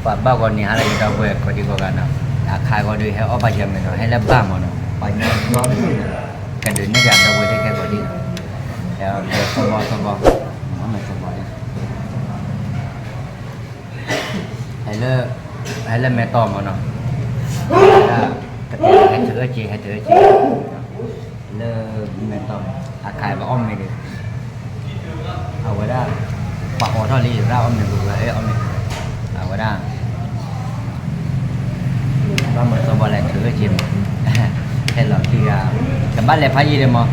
ba ko ni hala ita ko ko di ko kana akha ko di he opa jam no he la ba mo no pa nya no ka de ni ga da we de ke ko di ya so ba ma so ba hay là mẹ to mà nó hay thử chị là mẹ to khai vào ông này đi ở ngoài đó hoặc họ thôi đi ra ông này vừa ấy ông này ở ngoài đó và một số bọn lại thử chị hay là khi cái bát lại phải gì đấy mà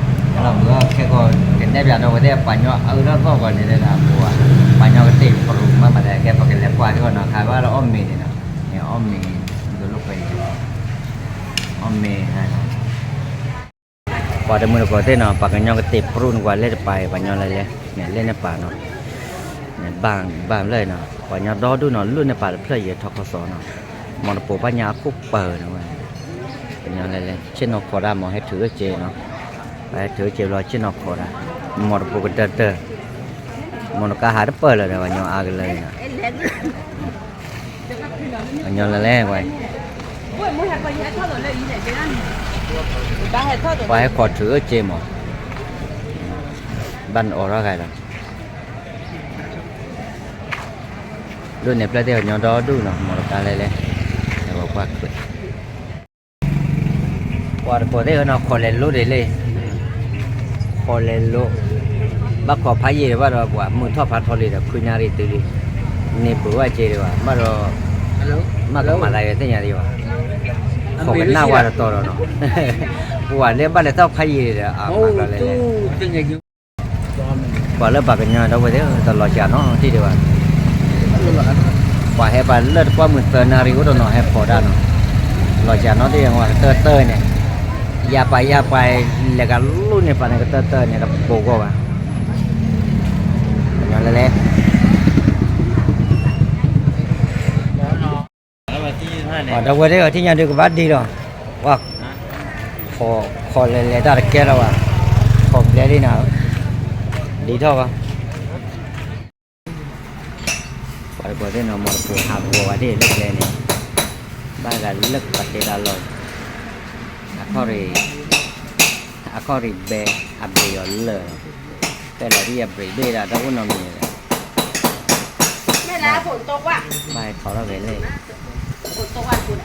là bữa cái con cái đẹp là đâu có đẹp bao nhiêu ở đó có còn này là của bao nhiêu cái tiền của mà để cái cái đẹp qua cái con nó khai vào là ông mình này nè ông mình từ lúc về ông mình hay pada mula kau tu nak pakai nyok tip prun kau leh pai banyak leh ni leh ni pa no ni bang leh no banyak dah tu no lu ni pa play ye thok so no mona po banyak aku per no banyak leh chen nok kau dah mauให้ถือเจnoให้ถือเจรอเchen nok kau dah mona po kita tu mona kah ada per lah banyak agak leh banyak leh kau phải có chữ chê mà ban ở đó cái là luôn nẹp lại theo nhau đó đủ nó một cái này để bỏ qua cười qua có thể nó khó lên lỗ để lên khó lên lỗ bác có phải gì bắt đầu quả muốn thoát phát thoát đi được cứ nhà đi từ đi nẹp bữa chê được bắt đầu mà cái mà lại thế nhà đi vào không cái nào qua là to rồi nó quả lên bắt lại tao khai gì rồi à mà lại quả lên bạc cái nhà đâu vậy thế tao lo trả nó thì được quả hay bà lên qua một tờ nari của nó hay phổ đa nó lo trả nó thì ngoài tơ này ya phải là cái luôn này phải là cái tơ này là bồ cô à nhà lên ở đâu vậy ởที่nhà được bắt đi rồi hoặc khó lấy ta được kia đâu à khó lấy đi nào đi thôi không phải có thế nào một số hạt vừa đi lấy này ba là lắc và thế là rồi có gì bé abdi ở lờ cái là đi abdi bé là đâu có nằm gìไม่ละฝนตกว่ะ bài khó là về lên ฝนตกอ่ะคุณ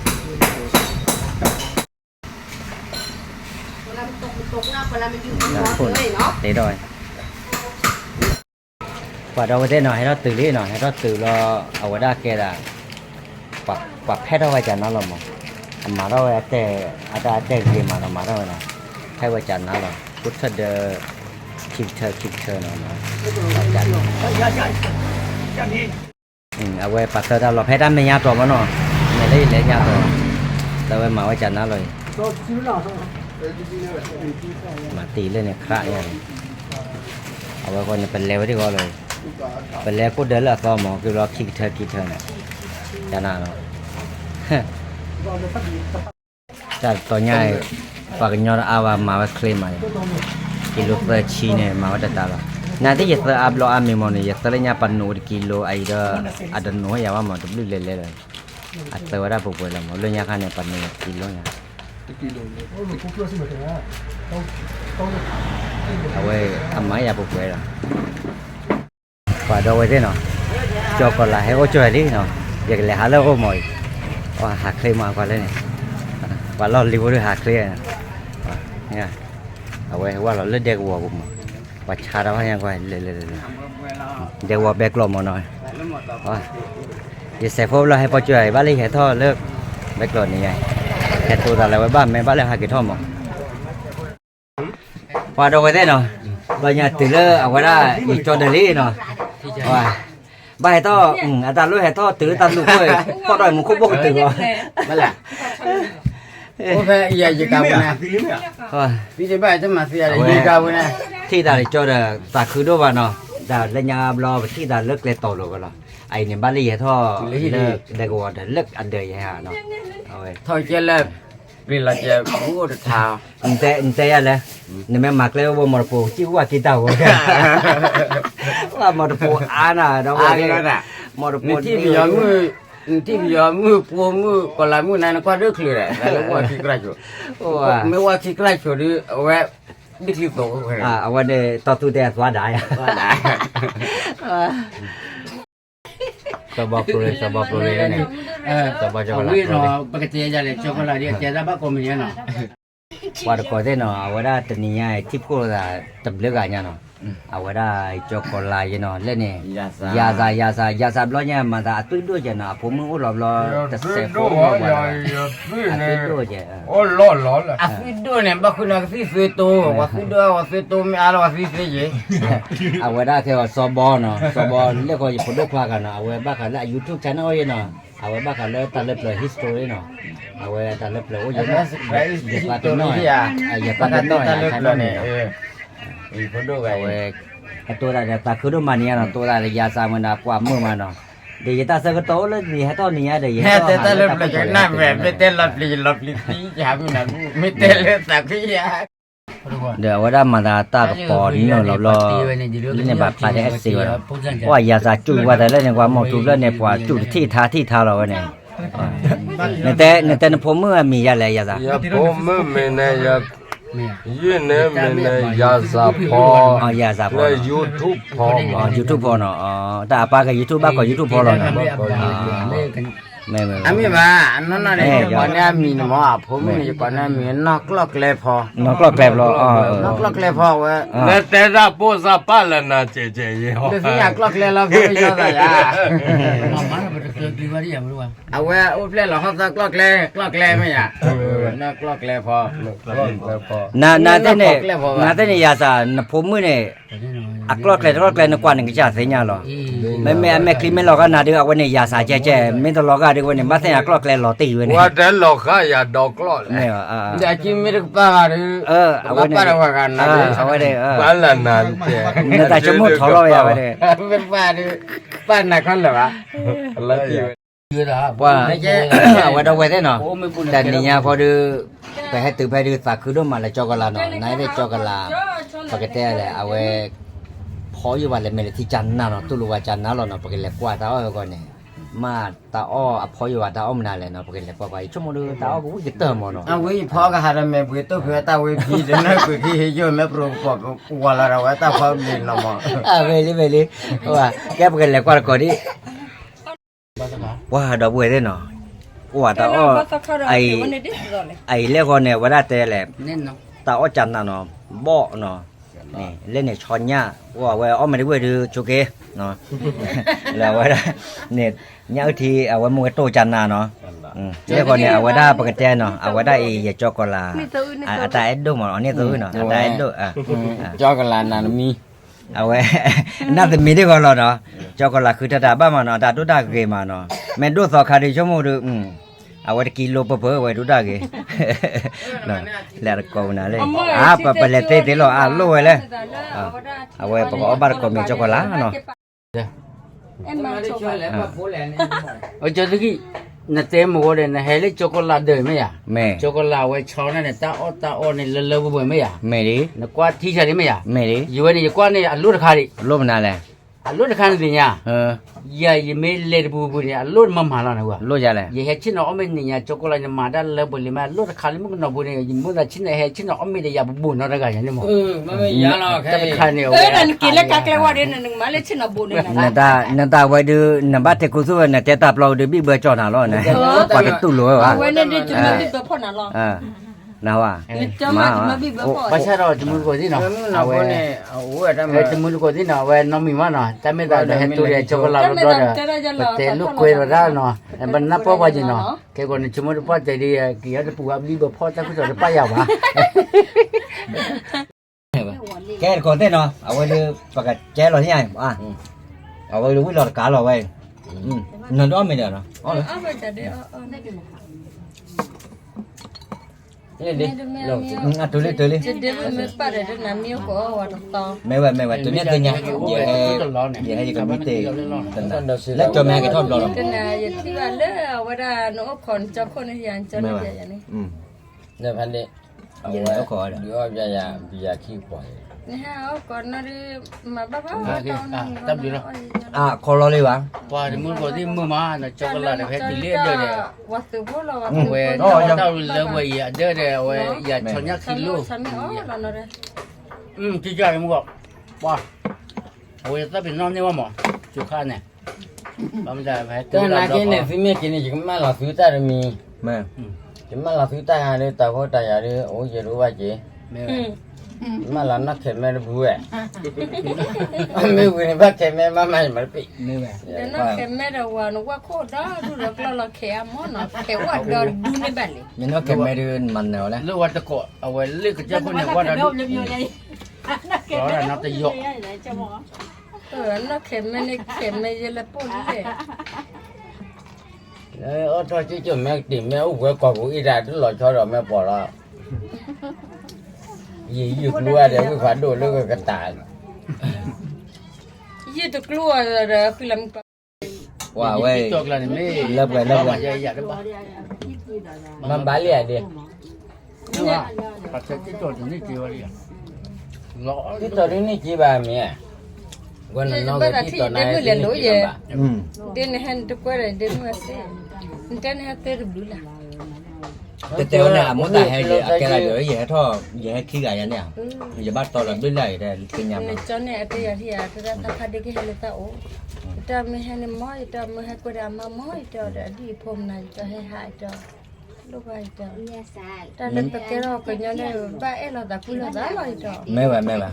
เวลามันตกนะเวลามันอยู่ร้อนเลยเนาะ thế rồi quả đâu thế nào hay nó từ đi nào hay nó từ lo ở ngoài đó kia là quả pet đâu vậy chẳng nó là một mà đâu ở đây gì mà nó mà đâu này hay vậy chẳng nó là cút thật kịp thơ nó ở ngoài passer tao là pet ăn mấy nhà trộm nó này lấy nhà rồi tao mà vậy chẳng nó rồi mà tỷ lên này khá nha ở ngoài con nàyเป็นเลวที่ก็เลยเป็นเลวก็เดินละก็มองคือเราคิดเธอเนี่ยจะน่าเนาะจัดตัวใหญ่ฝากยอดเอามาว่าเคลมมากิโลเปอร์ชีเนี่ยมาว่าจะตายละnanti ya setelah ablo ami mau nih ya setelahnya penuh di kilo ada nuh ya mama tuh beli lele atau ada apa boleh mau lu nyakan ya penuh kilonya awe amai ya apa boleh pada awe thế nào cho còn lại hay ô chơi đi nào giờ lại hả lâu ô mồi hạt khê mà qua đây này và lo liu được hạt khê này nha awe qua lo lên đeo qua cũng và cha đó nha qua lên đeo qua bẹt lom mà nói giờ sẽ phô là hay bao chơi ba ly hay thôi lướt bẹt lom này hay tôi là với ba mẹ ba lại hai cái thôi mà qua đâu thế nào bây giờ từ lơ ở ngoài đó đi cho đại lý nào bài to ta lôi hay to từ ta lôi thôi có đòi một khúc bốc từ rồi vậy là có phải giờ gì cao nè ví dụ bài cho mà giờ gì cao nè thì ta cho là ta cứ đâu vào nó ta lên nhà lo thì ta lướt lên tổ rồi ai niệm ba ly hay thôi lướt đây gọi là lướt ăn đời vậy hả nó thôi chơi lên vì là chơi mua được thào thế à nên mẹ mặc lên bộ một bộ chiếu qua kia tàu là một bộ ăn à đâu ăn đó nè một bộ thì bây giờ ที่พี่มือปูมือก็ละมือนั้นก็เลือกเลยแหละแล้วว่าที่กระจุไม่ว่าที่กระจุดิเอาไว้ดิคิโต เอาวันนี้ต่อตัวแต่สวัสดีสบายโปรเลยเนี่ยสบายจังเลย เนาะปกติจะเลยช็อกโกแลตเนี่ยจะได้บ้าก็มีเนาะ ว่าก็ได้เนาะเอาว่าตอนนี้ทิพย์ก็ได้ตับเลือกกันเนาะเอาว่าช็อกโกแลตเนาะเล่นเนี่ยยาซาบล้อเนี่ยมันจะตุ้ยด้วยจ้ะเนาะผมมึงอุลอบล้อจะเซฟผมว่าตุ้ยด้วยจ้ะ โอ้ล้อเลย อ่ะฟิดด้วยเนี่ยบ้าคุณนักฟิฟิโตว่าฟิดด้วยว่าฟิโตไม่อะไรว่าฟิฟิเจ เอาว่าแค่ว่าซอบอเนาะซอบอเรียกว่าอยู่พดกพากันเนาะเอาว่าบ้ากันละ YouTube channel เนาะเอาว่าบ้ากันเลยตัดเล็บเลย history เนาะเอาว่าตัดเล็บเลยโอ้ยอย่าปาดน้อยอย่าปาดน้อยเนี่ยอีพดกเอาว่าตัวอะไรตาคือดูมันเนี่ยเนาะตัวอะไรยาซามันกว่ามือมันเนาะเดี๋ยวตาสักโตแล้วนี่ให้ตอนนี้เดี๋ยว แต่เล็บเลยน่าแบบไม่เต้นลับลีตีอย่ามีนะไม่เต้นเลยสักทีอ่ะ เดี๋ยวว่ามันตากับปอนี่เนาะเราเล่นเนี่ยแบบปาได้เอสซีว่ายาซาจุว่าแต่เล่นเนี่ยว่าหมอจุเล่นเนี่ยกว่าจุที่ท่าเราเนี่ยแต่ผมเมื่อมีอะไรยาซา อย่าผมไม่เนี่ยอย่ายืนเนี่ยไม่เนี่ยอย่าซาพอ อ๋อยาซาพอ แล้ว YouTube พอ อ๋อ YouTube พอเนาะอ๋อแต่ปากับ YouTube บ้ากับ YouTube พอแล้วเนาะไม่อามีบ้านั่นน่ะเนี่ยก่อนเนี่ยมีหมอผมมีก่อนเนี่ยมีนอกลอกเลยพอน อกก็แกลบแล้วอ๋อน อกลอกเลยพอเว้ย แล้วแต่ละโพสต์ป้าละนะเจ๊เยี่ห้อ เดี๋ยวอยากลอกเลยเราไม่ยอมได้ยาเอาเว้ยอุ้มเล่นหรอเขาจะกลอกเลยไม่อยากนอกลอกเลยพอ นาเต้เนี่ยยาซาผมมือเนี่ยอักลอกเลยนกว่านึงก็จะเสียหรอไม่คลิปไม่หลอกก็นาเดือวันนี้ยาซาแจ๊ไม่ต้องหลอกก็เดี๋ยววันนี้มาเสียอักลอกเลยหลอตีวันนี้ ว่าแต่หลอกก็อย่าดอกล้อเลย เนี่ย อยากกินไม่ได้ป้าหรือเอาไว้ป้าว่ากันนะ เอาไว้เลย ป้าละนั่นเจ๊ เนี่ยแต่ชั่วโมงทอเราอย่าไว้เลย เป็นป้าหรือป้าหนักคนเหรอวะ แล้วที่ ว่าเอาไว้เอาไว้ได้เนาะแต่เนี่ยพอดูไปให้ตื่นไปดูสักคือดูมาแล้วจอกลาเนาะไหนได้จอกลาปกติเลยเอาไว้พออยู่วันเลยไม่ได้ที่จันน่ะเนาะตุลุว่าจันน่ะเนาะปกติเลยกว่าตาอ้อก่อนเนี่ยมาตาอ้อพออยู่ว่าตาอ้อมนาเลยเนาะปกติเลยปะไปชั่วโมงดูตาอ้อกูจะเติมเนาะ เอาไว้พอก็หาไม่บุยตัวเพื่อตาไว้พี่จะนั่งคุยที่เยอะไม่ปรุงปอกวัวละเราไว้ตาพอมีนมเวลีว่าแกปกติเลยกว่าก่อนดิว่าดอกบัวได้เนาะว่าตาอ้อไอเรียกว่าเนี่ยว่าได้แต่แหละ เน้นเนาะ ตาอ้อจันน่ะเนาะบ่เนาะนี่เล่นเนี่ยช้อนเนี่ยว่าไว้อ้อไม่ได้เว้ยดูโชเกเนาะแล้วว่าเนี่ยเนี่ยทีเอาไว้มือโตจันน่ะเนาะเรียกว่าเนี่ยเอาไว้ได้ปกติเนาะเอาไว้ได้อย่าจอกลาตาเอ็ดดูมั้งเนี่ยตัวเนาะตาเอ็ดดูจอกลานามี เอาไว้น่าจะมีได้ก่อนเนาะจอกลาคือถ้าบ้ามาเนาะตาดูตาเกมาเนาะแม่ดูสอคาดิชั่วโมงดูเอาไว้กิโลเปอร์ไว้ดูได้กี่แล้วก็น่าเลยไปเลยเตะหรอโลไว้เลยเอาไว้ประกอบบาร์ก็มีช็อกโกแลตเนาะจะตะกี้น่ะเต็มหมดเลยนะเฮลิช็อกโกแลตเดิมไหมอ่ะ แม่ ช็อกโกแลตไว้ช้อนนั่นเนี่ยตาอ้อเนี่ยเลอะๆบ่อยไหมอ่ะ แม่ดิ นะกว่าที่ใช่ไหมอ่ะ แม่ดิ อยู่นี่กว่านี่อัลลุดคาดิ ลมนาเลย อัลลุดคาดิเนี่ยอย่ายังไม่เล็ดบูเนี่ยอัลลุดมาแล้วนะวะ ลจะเลย ये है चिन्ह अमेन नहीं है चॉकलेट ने माडा ले बोली मैं लो खाली मुझे न बोले ये मुझे चिन्ह है चिन्ह अमेन या बबू न रगा यानी मो मैं याना है खाने हो नन किले काकले वाडे नन माले चिन्ह बोने नता वाई दु नंबर ते कुसु ने ते ता प्लो दु बि बे चो ना लो ने पा ते तु लो वा वे ने दि जुमे बि बे फोना लो ना वा जुमे बि बे फो बचा रो जुमे को दी ना वे वो है जुमे को दी ना वे नमी मा ना तमे दा है तू रे चॉकलेट रो रो ते लुक कोई रा ना बन्ना पो बाजी ना के को ने जुमे पो ते दी कि या पु आ बि बे फो ता कुछ पा या वा แกก่อนเต้เนาะเอาไว้ดูปากแกหรอที่ไหนเอาไว้ดูวิลล์กาหรอไว้นั่นอ้อมไม่เด้อเนาะอ๋อเลยนี่ดิตัวเล็กจะเดี๋ยวไม่ปาดเดี๋ยวน้ำมีก็ว่าต่อไม่ว่าตัวนี้ตัวนี้อย่าให้กันไม่เตะแล้วจอแม่ก็ทอดรอกันนะอย่าที่ว่าเล่ว่าได้น้องคนจับคนอย่างจนอย่างนี้เนี่ยพันนี้เอาไว้ขอเดี๋ยว เดี๋ยวอย่าขี้ปล่อย นี่ฮะก่อนนั้นมาบ้าบ้า คอรอเลยวะ ว่าที่มึงก็ที่มึงมานะช็อกโกแลตให้ที่เลี้ยงเด้อ วัตถุพลวัต เว้ย ถุ เจ้าเลยเว้ยเด้อเว้ยอย่าชนยักษ์ ฉั กิ น โล ฉันอ๋อแล้วนะเด้อ ที่ใจมึงบอกว่าเว้ยถ้าเป็นน้องนี่ว่าหมอจุกข้าเนี่ยเราไม่ได้ไป ก็นากินเนี่ยสิเมียกินนี่จิมาลาสุตามี แม่ จิมาลาสุตาหาเลยตาก็ตายาเลยโอ้ยรู้ว่าจี ไม่ มาลานักเข็มแม่บัวไม่วิ่งบ้าเข็มแม่มาไม่มาปี ไม่ไหว เดี๋ยวน้องเข็มแม่เราว่านึกว่าโคตรด้าดูแล้วเราเข็มมอนะเข็มว่าเดินดูในแบบนี้ ยันว่าแกไม่เดินมันแล้วแหละ เรื่องวัตถุเอาไว้เรื่องกับเจ้าคนเนี่ยว่าเราเราเรานับแต่ยก น้องเข็มแม่ในเข็มไม่จะละปุ่นเลย ทอดที่จุ่มแม่ติ่มแม่อุ้ยกว่ากูอีได้ทุกหล่อชอดแม่ปอละยี่ยุกลัวเดี๋ยวกูขวัญดูเรื่องกระต่าย ยี่ตัวกลัวเลยคือลำ ว่าเว้ย ตัวกันนี่ไม่ เลิกเลยเลิกเลย อยากได้บ้า มันบาเลียดิ นี่ว่าปัจจัยที่ตัวนี้กี่วันเนี่ยล้อ ที่ตัวนี้กี่บามีวันนั้นน้องที่ตัวนั้น เดินหันตัวก็เลยเดินมาเสียเดินหันเตะรูละ แต่เดี๋ยวเนี่ยมันได้ให้เลยแกอะไรเดี๋ยวแย่ท่อแย่ขี้ไก่เนี่ยอย่าบ้าตอนเราด้วยไหลแต่เป็นยังไง จอนเนี่ยเตียที่อาที่เราคดีกันเลยตาโอ้ตาไม่ให้เนี่ยม้อยตาไม่ให้กูดามาม้อยตาเดี๋ยวดีผมนั่นจะให้หายตาลูกไปตาตาเล่นไปเกล้ากันยังได้บ้าเอเราตาคุยเราได้เลยตา ไม่ไหวไม่ไหว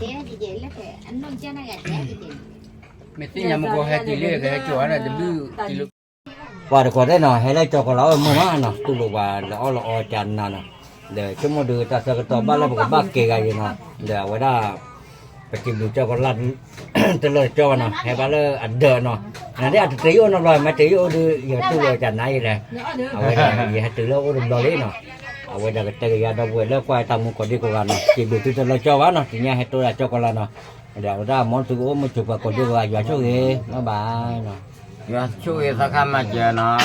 ไม่ติดยังมึงก็ให้ตีเลี้ยงให้จั่วนะจะบื้อตีลูก ว่าเดี๋ยวก่อนได้หน่อยให้ไล่จอกเราเมื่อวานเนาะตุลูว่าเราจันน่ะเนาะเดี๋ยวชั่วโมงดูตาสกัดต่อบ้านเราบอกบ้าเกยกันอยู่เนาะเดี๋ยวว่าได้ไปกินดูเจ้าก็รันตลอดจอเนาะให้บ้านเราอัดเดินเนาะนั่นได้อัดตีโอนอร่อยมาตีโอดูอย่าตุลูจันไหนเลยเอาไว้ได้อย่าให้ตีโอดูดอลลี่เนาะเอาไว้ได้ก็เตะยาดอกบัวแล้วควายตามมุกคนดีกว่าเนาะกินดูตลอดจอวะเนาะทีนี้ให้ตัวเจ้าก็รันเนาะเดี๋ยวได้มอนตุโอมาจุกกับคนดีกว่าอย่าช่วยบ๊ายบายเนาะ อย่าช่วยสักคำมาเจอเนาะ